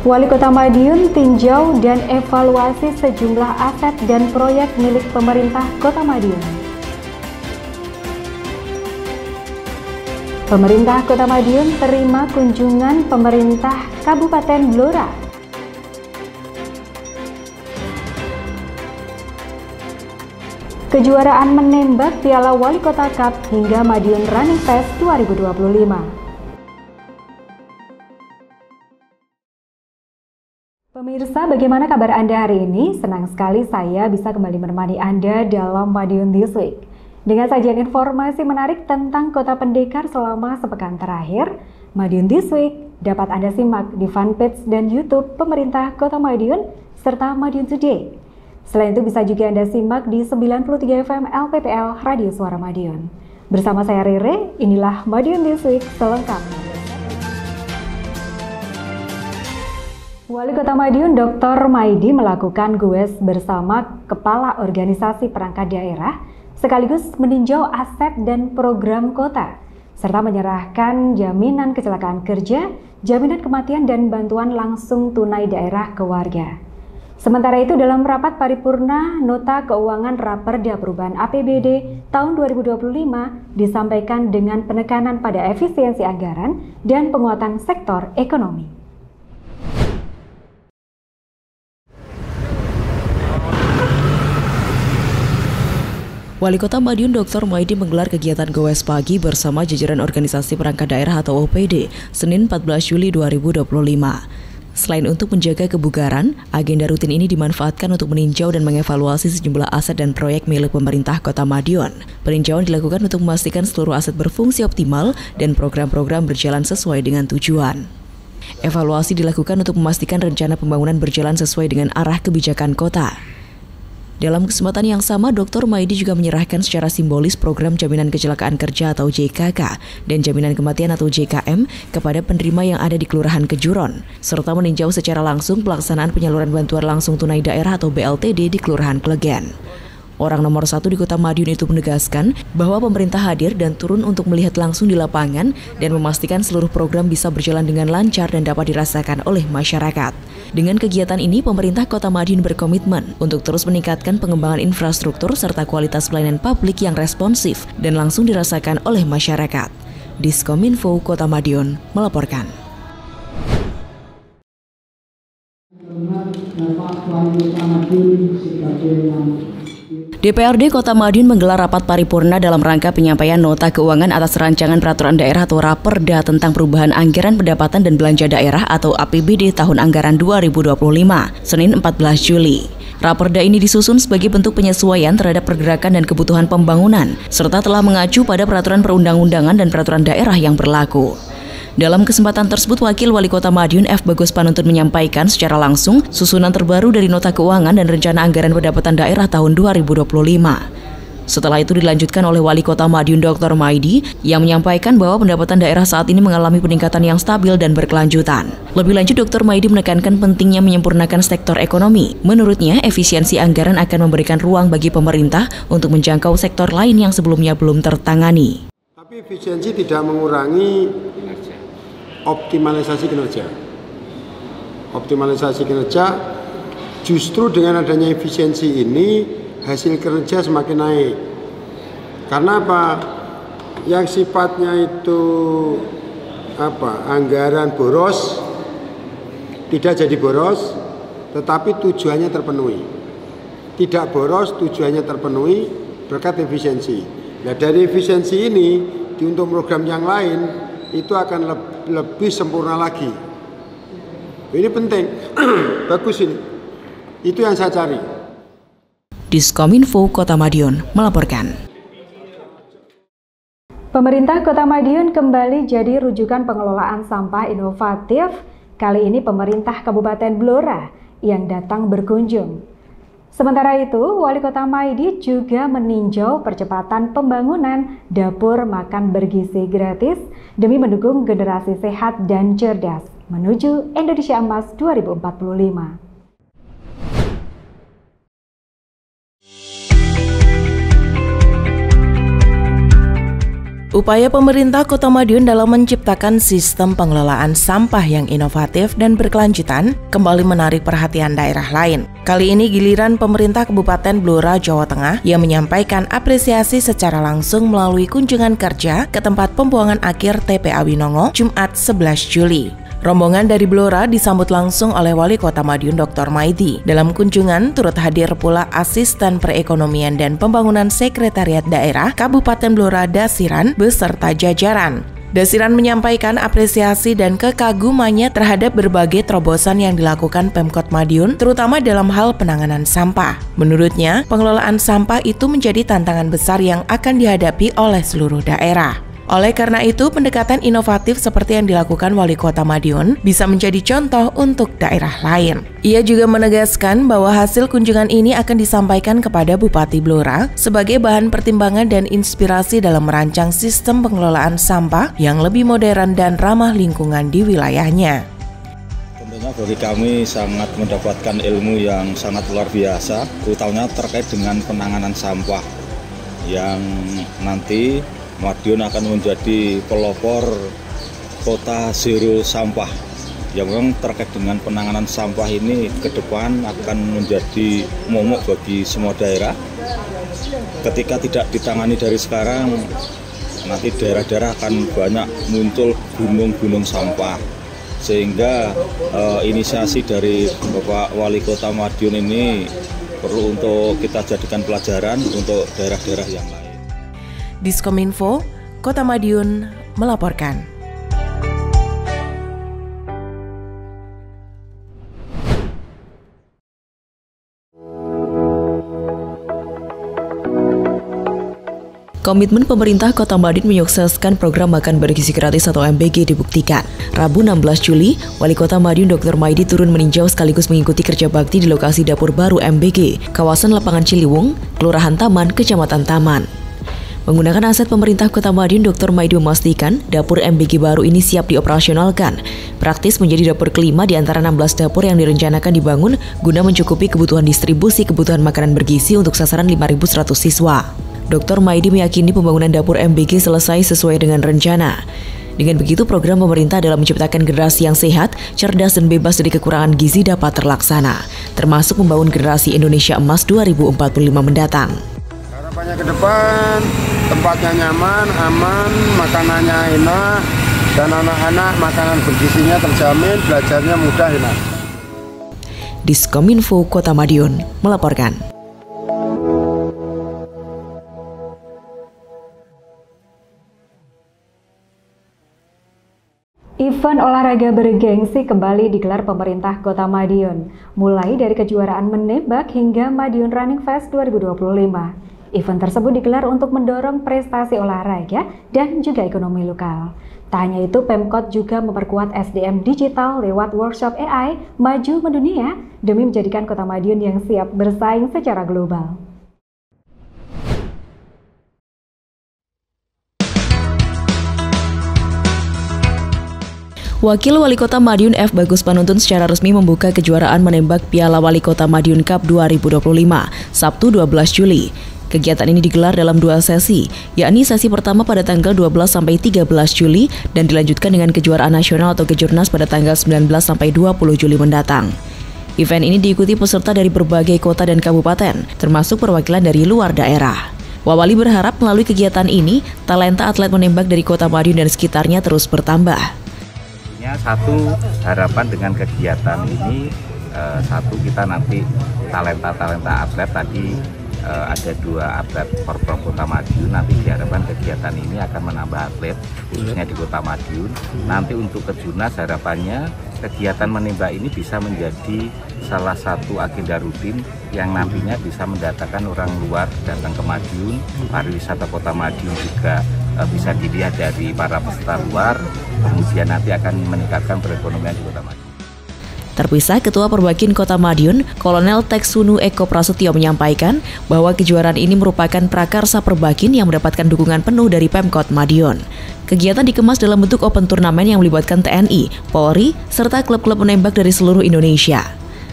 Wali Kota Madiun tinjau dan evaluasi sejumlah aset dan proyek milik pemerintah Kota Madiun. Pemerintah Kota Madiun terima kunjungan pemerintah Kabupaten Blora. Kejuaraan menembak Piala Wali Kota Cup hingga Madiun Running Fest 2025. Pemirsa, bagaimana kabar Anda hari ini? Senang sekali saya bisa kembali menemani Anda dalam Madiun This Week. Dengan sajian informasi menarik tentang Kota Pendekar selama sepekan terakhir, Madiun This Week dapat Anda simak di fanpage dan YouTube Pemerintah Kota Madiun serta Madiun Today. Selain itu bisa juga Anda simak di 93 FM LPPL Radio Suara Madiun. Bersama saya Rere, inilah Madiun This Week selengkapnya. Wali Kota Madiun Dr. Maidi melakukan goes bersama Kepala Organisasi Perangkat Daerah sekaligus meninjau aset dan program kota serta menyerahkan jaminan kecelakaan kerja, jaminan kematian dan bantuan langsung tunai daerah ke warga. Sementara itu dalam rapat paripurna Nota Keuangan Raperda Perubahan APBD tahun 2025 disampaikan dengan penekanan pada efisiensi anggaran dan penguatan sektor ekonomi. Wali Kota Madiun Dr. Maidi menggelar kegiatan goes pagi bersama jajaran organisasi perangkat daerah atau OPD Senin 14 Juli 2025. Selain untuk menjaga kebugaran, agenda rutin ini dimanfaatkan untuk meninjau dan mengevaluasi sejumlah aset dan proyek milik pemerintah Kota Madiun. Peninjauan dilakukan untuk memastikan seluruh aset berfungsi optimal dan program-program berjalan sesuai dengan tujuan. Evaluasi dilakukan untuk memastikan rencana pembangunan berjalan sesuai dengan arah kebijakan kota. Dalam kesempatan yang sama, Dr. Maidi juga menyerahkan secara simbolis program Jaminan Kecelakaan Kerja atau JKK dan Jaminan Kematian atau JKM kepada penerima yang ada di Kelurahan Kejuron, serta meninjau secara langsung pelaksanaan penyaluran bantuan langsung tunai daerah atau BLTD di Kelurahan Klegen. Orang nomor 1 di Kota Madiun itu menegaskan bahwa pemerintah hadir dan turun untuk melihat langsung di lapangan dan memastikan seluruh program bisa berjalan dengan lancar dan dapat dirasakan oleh masyarakat. Dengan kegiatan ini, pemerintah Kota Madiun berkomitmen untuk terus meningkatkan pengembangan infrastruktur serta kualitas pelayanan publik yang responsif dan langsung dirasakan oleh masyarakat. Diskominfo Kota Madiun melaporkan. DPRD Kota Madiun menggelar rapat paripurna dalam rangka penyampaian nota keuangan atas rancangan peraturan daerah atau Raperda tentang perubahan anggaran pendapatan dan belanja daerah atau APBD tahun anggaran 2025, Senin 14 Juli. Raperda ini disusun sebagai bentuk penyesuaian terhadap pergerakan dan kebutuhan pembangunan, serta telah mengacu pada peraturan perundang-undangan dan peraturan daerah yang berlaku. Dalam kesempatan tersebut, Wakil Wali Kota Madiun F. Bagus Panuntun menyampaikan secara langsung susunan terbaru dari Nota Keuangan dan Rencana Anggaran Pendapatan Daerah tahun 2025. Setelah itu dilanjutkan oleh Wali Kota Madiun Dr. Maidi yang menyampaikan bahwa pendapatan daerah saat ini mengalami peningkatan yang stabil dan berkelanjutan. Lebih lanjut, Dr. Maidi menekankan pentingnya menyempurnakan sektor ekonomi. Menurutnya, efisiensi anggaran akan memberikan ruang bagi pemerintah untuk menjangkau sektor lain yang sebelumnya belum tertangani. Tapi efisiensi tidak mengurangi optimalisasi kinerja. Optimalisasi kinerja justru dengan adanya efisiensi ini hasil kerja semakin naik. Karena apa? Yang sifatnya itu anggaran boros tidak jadi boros, tetapi tujuannya terpenuhi. Tidak boros, tujuannya terpenuhi berkat efisiensi. Nah, dari efisiensi ini untuk program yang lain itu akan lebih sempurna lagi. Ini penting, bagus ini. Itu yang saya cari. Diskominfo Kota Madiun melaporkan. Pemerintah Kota Madiun kembali jadi rujukan pengelolaan sampah inovatif. Kali ini pemerintah Kabupaten Blora yang datang berkunjung. Sementara itu, Wali Kota Maidi juga meninjau percepatan pembangunan dapur makan bergizi gratis demi mendukung generasi sehat dan cerdas menuju Indonesia Emas 2045. Upaya pemerintah Kota Madiun dalam menciptakan sistem pengelolaan sampah yang inovatif dan berkelanjutan kembali menarik perhatian daerah lain. Kali ini giliran pemerintah Kabupaten Blora, Jawa Tengah yang menyampaikan apresiasi secara langsung melalui kunjungan kerja ke tempat pembuangan akhir TPA Winongo, Jumat 11 Juli. Rombongan dari Blora disambut langsung oleh Wali Kota Madiun Dr. Maidi. Dalam kunjungan turut hadir pula Asisten Perekonomian dan Pembangunan Sekretariat Daerah Kabupaten Blora Dasiran beserta jajaran. Dasiran menyampaikan apresiasi dan kekagumannya terhadap berbagai terobosan yang dilakukan Pemkot Madiun, terutama dalam hal penanganan sampah. Menurutnya, pengelolaan sampah itu menjadi tantangan besar yang akan dihadapi oleh seluruh daerah. Oleh karena itu, pendekatan inovatif seperti yang dilakukan Wali Kota Madiun bisa menjadi contoh untuk daerah lain. Ia juga menegaskan bahwa hasil kunjungan ini akan disampaikan kepada Bupati Blora sebagai bahan pertimbangan dan inspirasi dalam merancang sistem pengelolaan sampah yang lebih modern dan ramah lingkungan di wilayahnya. Tentunya bagi kami sangat mendapatkan ilmu yang sangat luar biasa, terutama terkait dengan penanganan sampah yang nanti Madiun akan menjadi pelopor kota zero sampah. Yang memang terkait dengan penanganan sampah ini ke depan akan menjadi momok bagi semua daerah. Ketika tidak ditangani dari sekarang, nanti daerah-daerah akan banyak muncul gunung-gunung sampah. Sehingga inisiasi dari Bapak Wali Kota Madiun ini perlu untuk kita jadikan pelajaran untuk daerah-daerah yang lain. Diskominfo, Kota Madiun melaporkan. Komitmen pemerintah Kota Madiun menyukseskan program makan bergizi gratis atau MBG dibuktikan. Rabu 16 Juli, Wali Kota Madiun Dr. Maidi turun meninjau sekaligus mengikuti kerja bakti di lokasi dapur baru MBG, kawasan Lapangan Ciliwung, Kelurahan Taman, Kecamatan Taman. Menggunakan aset pemerintah Kota Madiun, Dr. Maidi memastikan dapur MBG baru ini siap dioperasionalkan. Praktis menjadi dapur kelima di antara 16 dapur yang direncanakan dibangun guna mencukupi kebutuhan distribusi kebutuhan makanan bergizi untuk sasaran 5.100 siswa. Dr. Maidi meyakini pembangunan dapur MBG selesai sesuai dengan rencana. Dengan begitu, program pemerintah dalam menciptakan generasi yang sehat, cerdas dan bebas dari kekurangan gizi dapat terlaksana, termasuk membangun generasi Indonesia Emas 2045 mendatang. Harapannya ke depan, tempatnya nyaman, aman, makanannya enak, dan anak-anak makanan bergizinya terjamin, belajarnya mudah, enak. Diskominfo Kota Madiun melaporkan. Event olahraga bergengsi kembali digelar pemerintah Kota Madiun, mulai dari kejuaraan menembak hingga Madiun Running Fest 2025. Event tersebut digelar untuk mendorong prestasi olahraga dan juga ekonomi lokal. Tak hanya itu, Pemkot juga memperkuat SDM digital lewat workshop AI Maju Mendunia demi menjadikan Kota Madiun yang siap bersaing secara global. Wakil Wali Kota Madiun F. Bagus Panuntun secara resmi membuka kejuaraan menembak Piala Wali Kota Madiun Cup 2025, Sabtu 12 Juli. Kegiatan ini digelar dalam 2 sesi, yakni sesi pertama pada tanggal 12 sampai 13 Juli dan dilanjutkan dengan kejuaraan nasional atau kejurnas pada tanggal 19 sampai 20 Juli mendatang. Event ini diikuti peserta dari berbagai kota dan kabupaten, termasuk perwakilan dari luar daerah. Wawali berharap melalui kegiatan ini, talenta atlet menembak dari Kota Madiun dan sekitarnya terus bertambah. Satu, harapan dengan kegiatan ini, satu kita nanti talenta atlet tadi ada 2 atlet Porpor Kota Madiun. Nanti diharapkan kegiatan ini akan menambah atlet khususnya di Kota Madiun. Nanti untuk kejurnas harapannya kegiatan menembak ini bisa menjadi salah satu agenda rutin yang nantinya bisa mendatangkan orang luar datang ke Madiun. Pariwisata Kota Madiun juga bisa dilihat dari para peserta luar, kemudian nanti akan meningkatkan perekonomian di Kota Madiun. Terpisah, Ketua Perbakin Kota Madiun, Kolonel Teksunu Eko Prasetyo menyampaikan bahwa kejuaraan ini merupakan prakarsa Perbakin yang mendapatkan dukungan penuh dari Pemkot Madiun. Kegiatan dikemas dalam bentuk open turnamen yang melibatkan TNI, Polri, serta klub-klub menembak dari seluruh Indonesia.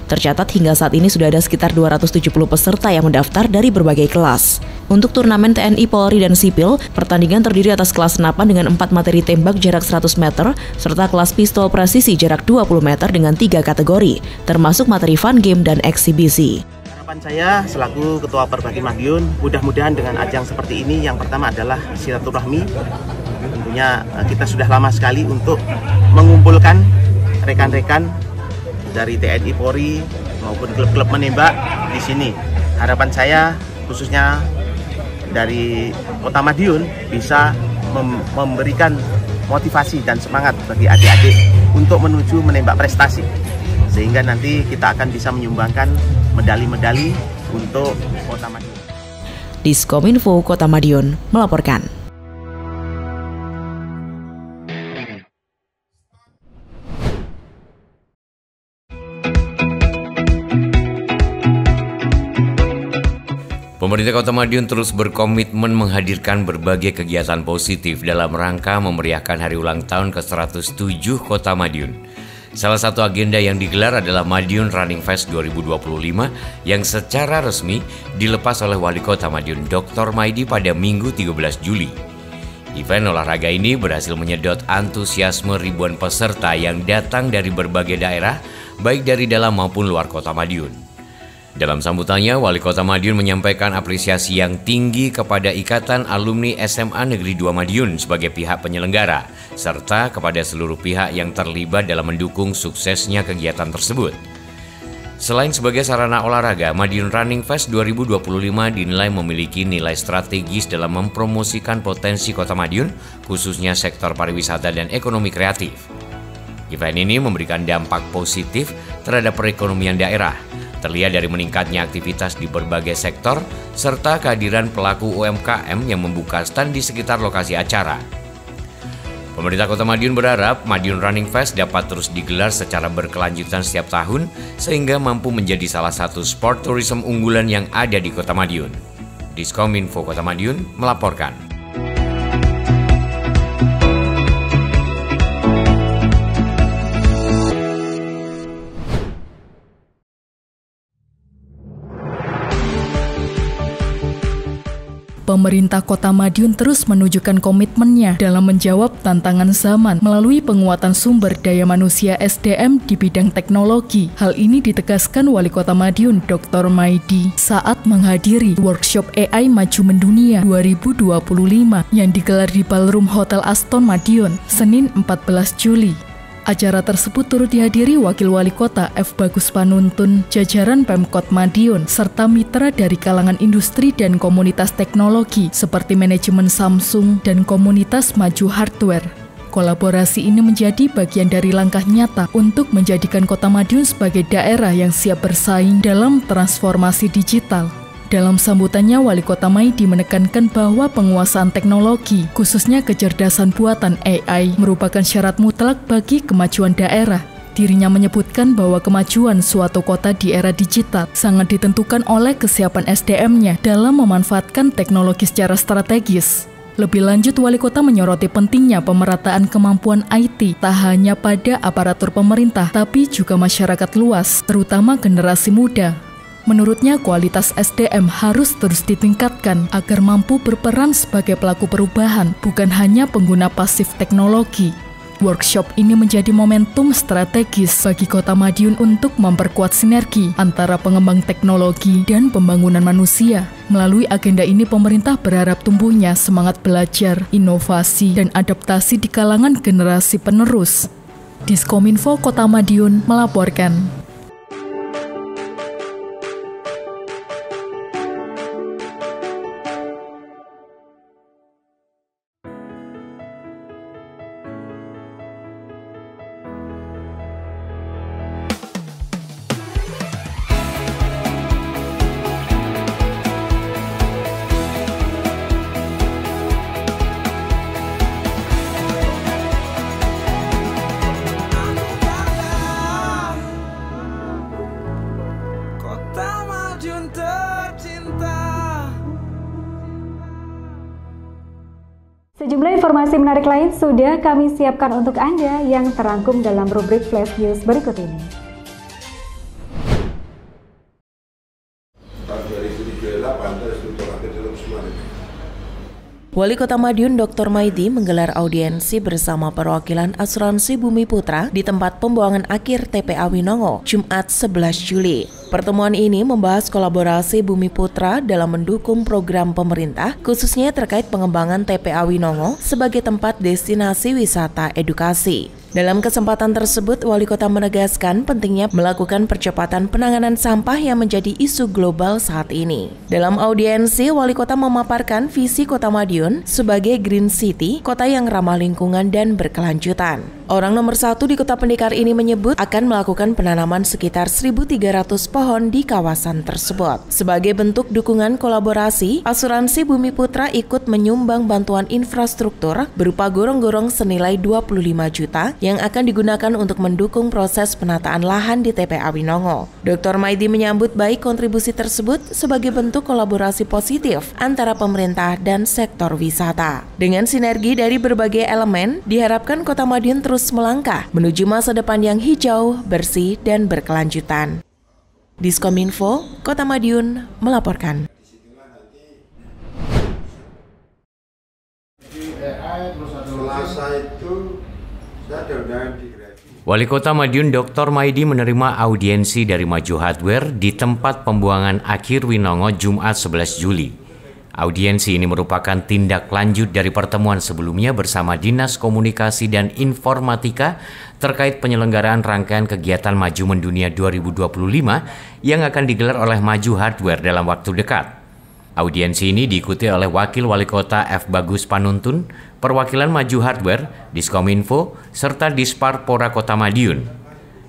Tercatat hingga saat ini sudah ada sekitar 270 peserta yang mendaftar dari berbagai kelas. Untuk turnamen TNI, Polri, dan Sipil, pertandingan terdiri atas kelas senapan dengan 4 materi tembak jarak 100 meter, serta kelas pistol presisi jarak 20 meter dengan 3 kategori, termasuk materi fun game dan eksibisi. Harapan saya selaku Ketua Perbagi Madiun, mudah-mudahan dengan ajang seperti ini, yang pertama adalah silaturahmi. Tentunya kita sudah lama sekali untuk mengumpulkan rekan-rekan dari TNI, Polri maupun klub-klub menembak di sini. Harapan saya khususnya dari Kota Madiun bisa memberikan motivasi dan semangat bagi adik-adik untuk menuju menembak prestasi, sehingga nanti kita akan bisa menyumbangkan medali-medali untuk Kota Madiun. Diskominfo Kota Madiun melaporkan. Pemerintah Kota Madiun terus berkomitmen menghadirkan berbagai kegiatan positif dalam rangka memeriahkan hari ulang tahun ke-107 Kota Madiun. Salah satu agenda yang digelar adalah Madiun Running Fest 2025 yang secara resmi dilepas oleh Wali Kota Madiun Dr. Maidi pada Minggu 13 Juli. Event olahraga ini berhasil menyedot antusiasme ribuan peserta yang datang dari berbagai daerah, baik dari dalam maupun luar Kota Madiun. Dalam sambutannya, Wali Kota Madiun menyampaikan apresiasi yang tinggi kepada Ikatan Alumni SMA Negeri 2 Madiun sebagai pihak penyelenggara, serta kepada seluruh pihak yang terlibat dalam mendukung suksesnya kegiatan tersebut. Selain sebagai sarana olahraga, Madiun Running Fest 2025 dinilai memiliki nilai strategis dalam mempromosikan potensi Kota Madiun, khususnya sektor pariwisata dan ekonomi kreatif. Event ini memberikan dampak positif terhadap perekonomian daerah, terlihat dari meningkatnya aktivitas di berbagai sektor, serta kehadiran pelaku UMKM yang membuka stand di sekitar lokasi acara. Pemerintah Kota Madiun berharap Madiun Running Fest dapat terus digelar secara berkelanjutan setiap tahun, sehingga mampu menjadi salah satu sport tourism unggulan yang ada di Kota Madiun. Diskominfo Kota Madiun melaporkan. Pemerintah Kota Madiun terus menunjukkan komitmennya dalam menjawab tantangan zaman melalui penguatan sumber daya manusia SDM di bidang teknologi. Hal ini ditegaskan Wali Kota Madiun Dr. Maidi saat menghadiri workshop AI Maju Mendunia 2025 yang digelar di Ballroom Hotel Aston Madiun, Senin 14 Juli. Acara tersebut turut dihadiri Wakil Wali Kota F. Bagus Panuntun, jajaran Pemkot Madiun, serta mitra dari kalangan industri dan komunitas teknologi seperti manajemen Samsung dan komunitas Maju Hardware. Kolaborasi ini menjadi bagian dari langkah nyata untuk menjadikan Kota Madiun sebagai daerah yang siap bersaing dalam transformasi digital. Dalam sambutannya, Wali Kota Maidi menekankan bahwa penguasaan teknologi, khususnya kecerdasan buatan AI, merupakan syarat mutlak bagi kemajuan daerah. Dirinya menyebutkan bahwa kemajuan suatu kota di era digital sangat ditentukan oleh kesiapan SDM-nya dalam memanfaatkan teknologi secara strategis. Lebih lanjut, Wali Kota menyoroti pentingnya pemerataan kemampuan IT tak hanya pada aparatur pemerintah, tapi juga masyarakat luas, terutama generasi muda. Menurutnya, kualitas SDM harus terus ditingkatkan agar mampu berperan sebagai pelaku perubahan, bukan hanya pengguna pasif teknologi. Workshop ini menjadi momentum strategis bagi Kota Madiun untuk memperkuat sinergi antara pengembang teknologi dan pembangunan manusia. Melalui agenda ini, pemerintah berharap tumbuhnya semangat belajar, inovasi, dan adaptasi di kalangan generasi penerus. Diskominfo Kota Madiun melaporkan. Sejumlah informasi menarik lain sudah kami siapkan untuk Anda yang terangkum dalam rubrik Flash News berikut ini. tahun 2038 terstruktur dalam semua. Wali Kota Madiun Dr. Maidi menggelar audiensi bersama perwakilan Asuransi Bumi Putra di tempat pembuangan akhir TPA Winongo, Jumat 11 Juli. Pertemuan ini membahas kolaborasi Bumi Putra dalam mendukung program pemerintah, khususnya terkait pengembangan TPA Winongo sebagai tempat destinasi wisata edukasi. Dalam kesempatan tersebut, Wali Kota menegaskan pentingnya melakukan percepatan penanganan sampah yang menjadi isu global saat ini. Dalam audiensi, Wali Kota memaparkan visi Kota Madiun sebagai Green City, kota yang ramah lingkungan dan berkelanjutan. Orang nomor 1 di Kota Pendekar ini menyebut akan melakukan penanaman sekitar 1.300 pohon di kawasan tersebut. Sebagai bentuk dukungan kolaborasi, Asuransi Bumi Putra ikut menyumbang bantuan infrastruktur berupa gorong-gorong senilai 25 juta yang akan digunakan untuk mendukung proses penataan lahan di TPA Winongo. Dr. Maidi menyambut baik kontribusi tersebut sebagai bentuk kolaborasi positif antara pemerintah dan sektor wisata. Dengan sinergi dari berbagai elemen, diharapkan Kota Madiun terus melangkah menuju masa depan yang hijau, bersih, dan berkelanjutan. Diskominfo, Kota Madiun melaporkan. Wali Kota Madiun Dr. Maidi menerima audiensi dari Maju Hardware di tempat pembuangan akhir Winongo Jumat 11 Juli. Audiensi ini merupakan tindak lanjut dari pertemuan sebelumnya bersama Dinas Komunikasi dan Informatika terkait penyelenggaraan rangkaian kegiatan Maju Mendunia 2025 yang akan digelar oleh Maju Hardware dalam waktu dekat. Audiensi ini diikuti oleh Wakil Wali Kota F. Bagus Panuntun, perwakilan Maju Hardware, Diskominfo, serta Disparpora Kota Madiun.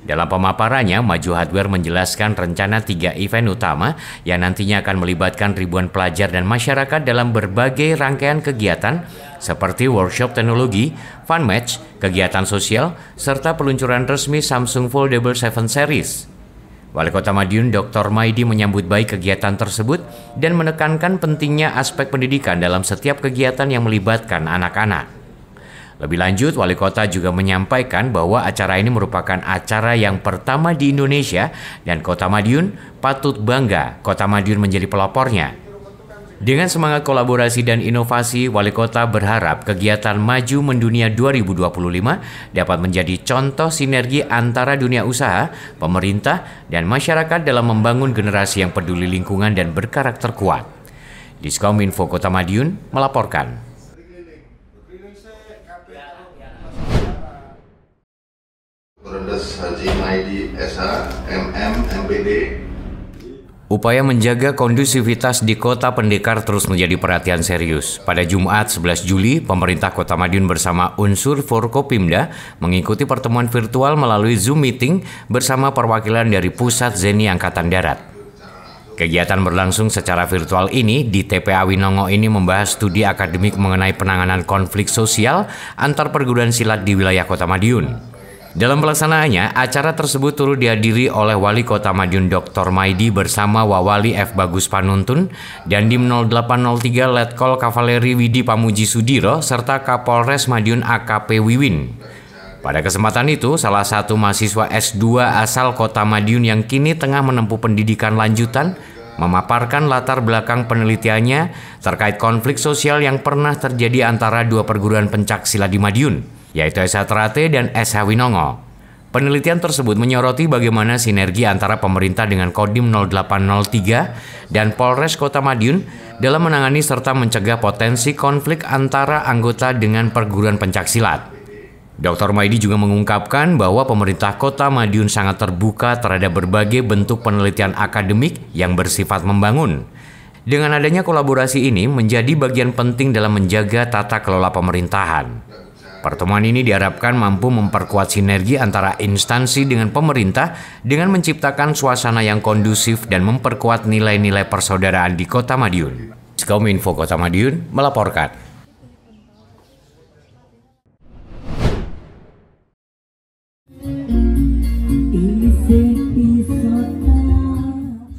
Dalam pemaparannya, Maju Hardware menjelaskan rencana 3 event utama yang nantinya akan melibatkan ribuan pelajar dan masyarakat dalam berbagai rangkaian kegiatan seperti workshop teknologi, fun match, kegiatan sosial, serta peluncuran resmi Samsung Foldable 7 Series. Wali Kota Madiun Dr. Maidi menyambut baik kegiatan tersebut dan menekankan pentingnya aspek pendidikan dalam setiap kegiatan yang melibatkan anak-anak. Lebih lanjut, Wali Kota juga menyampaikan bahwa acara ini merupakan acara yang pertama di Indonesia dan Kota Madiun patut bangga Kota Madiun menjadi pelopornya. Dengan semangat kolaborasi dan inovasi, Wali Kota berharap kegiatan Maju Mendunia 2025 dapat menjadi contoh sinergi antara dunia usaha, pemerintah, dan masyarakat dalam membangun generasi yang peduli lingkungan dan berkarakter kuat. Diskominfo Kota Madiun melaporkan. Haji Maidi SH, MM, MPD. Upaya menjaga kondusivitas di Kota Pendekar terus menjadi perhatian serius. Pada Jumat 11 Juli, pemerintah Kota Madiun bersama unsur Forkopimda mengikuti pertemuan virtual melalui Zoom meeting bersama perwakilan dari Pusat Zeni Angkatan Darat. Kegiatan berlangsung secara virtual ini di TPA Winongo ini membahas studi akademik mengenai penanganan konflik sosial antar perguruan silat di wilayah Kota Madiun. Dalam pelaksanaannya, acara tersebut turut dihadiri oleh Wali Kota Madiun Dr. Maidi bersama Wawali F. Bagus Panuntun, Dandim 0803 Letkol Kavaleri Widi Pamuji Sudiro, serta Kapolres Madiun AKP Wiwin. Pada kesempatan itu, salah satu mahasiswa S2 asal Kota Madiun yang kini tengah menempuh pendidikan lanjutan memaparkan latar belakang penelitiannya terkait konflik sosial yang pernah terjadi antara dua perguruan pencaksilat di Madiun, yaitu SH Trate dan SH Winongo. Penelitian tersebut menyoroti bagaimana sinergi antara pemerintah dengan Kodim 0803 dan Polres Kota Madiun dalam menangani serta mencegah potensi konflik antara anggota dengan perguruan pencaksilat. Dr. Maidi juga mengungkapkan bahwa pemerintah Kota Madiun sangat terbuka terhadap berbagai bentuk penelitian akademik yang bersifat membangun. Dengan adanya kolaborasi ini menjadi bagian penting dalam menjaga tata kelola pemerintahan. Pertemuan ini diharapkan mampu memperkuat sinergi antara instansi dengan pemerintah dengan menciptakan suasana yang kondusif dan memperkuat nilai-nilai persaudaraan di Kota Madiun. Diskominfo Kota Madiun melaporkan.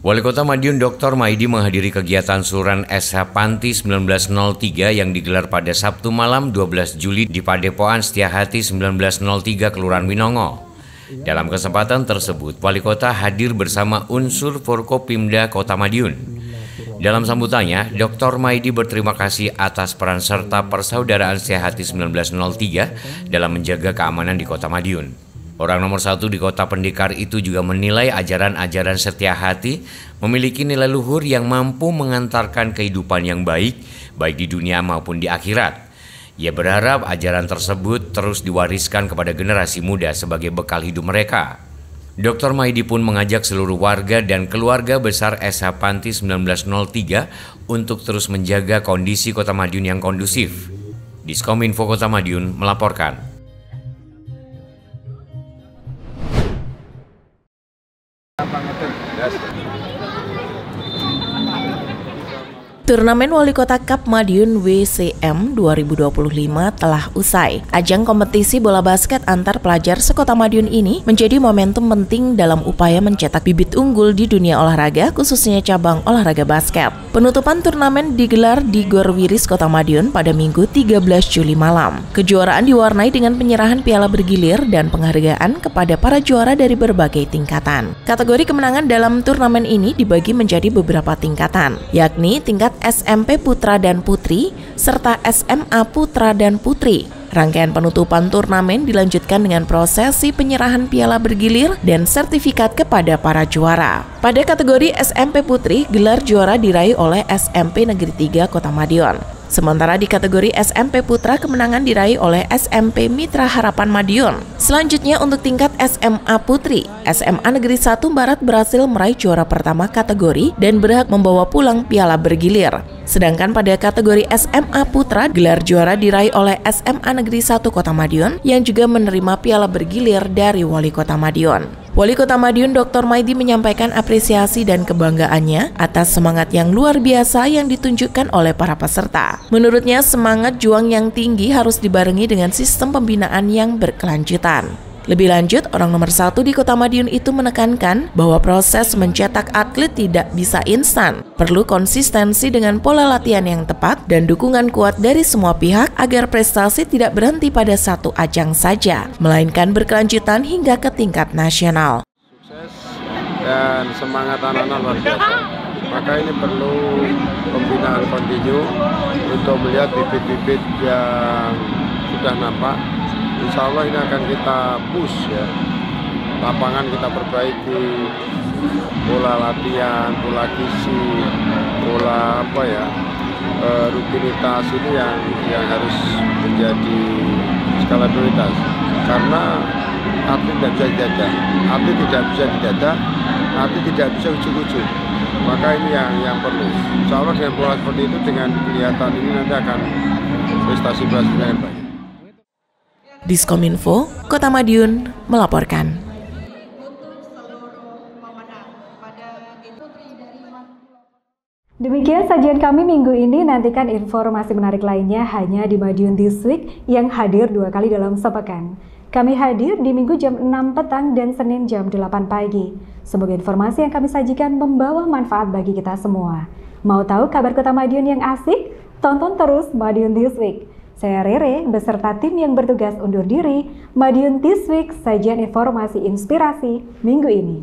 Wali Kota Madiun Dr. Maidi menghadiri kegiatan Suran SH Panti 1903 yang digelar pada Sabtu malam 12 Juli di Padepokan Setiahati 1903 Kelurahan Winongo. Dalam kesempatan tersebut, Wali Kota hadir bersama unsur Forkopimda Kota Madiun. Dalam sambutannya, Dr. Maidi berterima kasih atas peran serta Persaudaraan Sehati 1903 dalam menjaga keamanan di Kota Madiun. Orang nomor 1 di Kota Pendekar itu juga menilai ajaran-ajaran setia hati memiliki nilai luhur yang mampu mengantarkan kehidupan yang baik di dunia maupun di akhirat. Ia berharap ajaran tersebut terus diwariskan kepada generasi muda sebagai bekal hidup mereka. Dr. Maidi pun mengajak seluruh warga dan keluarga besar SH Panti 1903 untuk terus menjaga kondisi Kota Madiun yang kondusif. Diskominfo Kota Madiun melaporkan. Turnamen Wali Kota Cup Madiun WCM 2025 telah usai. Ajang kompetisi bola basket antar pelajar sekota Madiun ini menjadi momentum penting dalam upaya mencetak bibit unggul di dunia olahraga, khususnya cabang olahraga basket. Penutupan turnamen digelar di Gor Wiris Kota Madiun pada Minggu 13 Juli malam. Kejuaraan diwarnai dengan penyerahan piala bergilir dan penghargaan kepada para juara dari berbagai tingkatan. Kategori kemenangan dalam turnamen ini dibagi menjadi beberapa tingkatan, yakni tingkat SMP Putra dan Putri, serta SMA Putra dan Putri. Rangkaian penutupan turnamen dilanjutkan dengan prosesi penyerahan piala bergilir dan sertifikat kepada para juara. Pada kategori SMP Putri, gelar juara diraih oleh SMP Negeri 3 Kota Madiun. Sementara di kategori SMP Putra, kemenangan diraih oleh SMP Mitra Harapan Madiun. Selanjutnya untuk tingkat SMA Putri, SMA Negeri 1 Barat berhasil meraih juara pertama kategori dan berhak membawa pulang piala bergilir. Sedangkan pada kategori SMA Putra, gelar juara diraih oleh SMA Negeri 1 Kota Madiun yang juga menerima piala bergilir dari Wali Kota Madiun. Wali Kota Madiun Dr. Maidi menyampaikan apresiasi dan kebanggaannya atas semangat yang luar biasa yang ditunjukkan oleh para peserta. Menurutnya, semangat juang yang tinggi harus dibarengi dengan sistem pembinaan yang berkelanjutan. Lebih lanjut, orang nomor 1 di Kota Madiun itu menekankan bahwa proses mencetak atlet tidak bisa instan. Perlu konsistensi dengan pola latihan yang tepat dan dukungan kuat dari semua pihak agar prestasi tidak berhenti pada satu ajang saja, melainkan berkelanjutan hingga ke tingkat nasional. Sukses dan semangat anak-anak luar biasa. Maka ini perlu pembinaan kontinu untuk melihat bibit-bibit yang sudah nampak. Insya Allah ini akan kita push ya, lapangan kita perbaiki, pola latihan, pola gizi, pola rutinitas ini yang harus menjadi skala prioritas. Karena atlet tidak bisa didada, atlet tidak bisa didada, atlet tidak bisa ujuk-ujuk. Maka ini yang perlu. Insya Allah dengan pola seperti itu, dengan kelihatan ini nanti akan prestasi yang baik. Diskominfo Kota Madiun melaporkan. Demikian sajian kami minggu ini. Nantikan informasi menarik lainnya hanya di Madiun This Week yang hadir 2 kali dalam sepekan. Kami hadir di Minggu jam 6 petang dan Senin jam 8 pagi. Semoga informasi yang kami sajikan membawa manfaat bagi kita semua. Mau tahu kabar Kota Madiun yang asik? Tonton terus Madiun This Week. Saya Rere beserta tim yang bertugas undur diri. Madiun This Week, sajian informasi inspirasi minggu ini.